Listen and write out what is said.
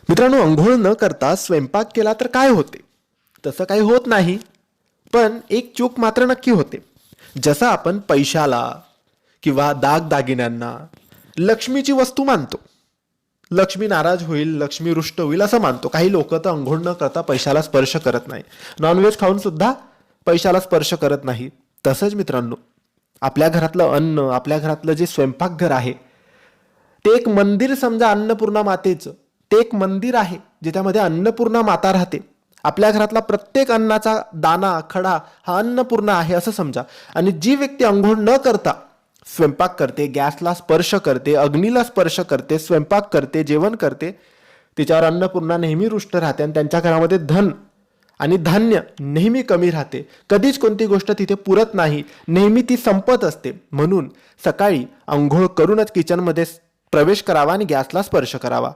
मित्रांनो, अंघोळ न करता स्वयंपाक केला तर काय होते? तसं काही होत नाही, पण एक चूक मात्र नक्की होते. जसं आपण पैशाला किंवा दागदागिन्यांना लक्ष्मीची वस्तू मानतो. लक्ष्मी नाराज होईल, लक्ष्मी रुष्ट होईल असं मानतो. काही लोक तर अंघोळ न करता पैशाला स्पर्श करत नाही. नॉनव्हेज खाऊन सुद्धा पैशाला स्पर्श करत नाही. तसंच मित्रांनो, आपल्या घरातलं अन्न, आपल्या घरातलं जे स्वयंपाकघर आहे, ते एक मंदिर समजा अन्नपूर्णा मातेचं. ते एक मंदिर आहे ज्याच्यामध्ये अन्नपूर्णा माता राहते. आपल्या घरातला प्रत्येक अन्नाचा दाना खडा हा अन्नपूर्णा आहे असं समजा. आणि जी व्यक्ती अंघोळ न करता स्वयंपाक करते, गॅसला स्पर्श करते, अग्नीला स्पर्श करते, स्वयंपाक करते, जेवण करते, तिच्यावर अन्नपूर्णा नेहमी रुष्ट राहते आणि त्यांच्या घरामध्ये धन आणि धान्य नेहमी कमी राहते. कधीच कोणती गोष्ट तिथे पुरत नाही, नेहमी ती संपत असते. म्हणून सकाळी अंघोळ करूनच किचनमध्ये प्रवेश करावा आणि गॅसला स्पर्श करावा.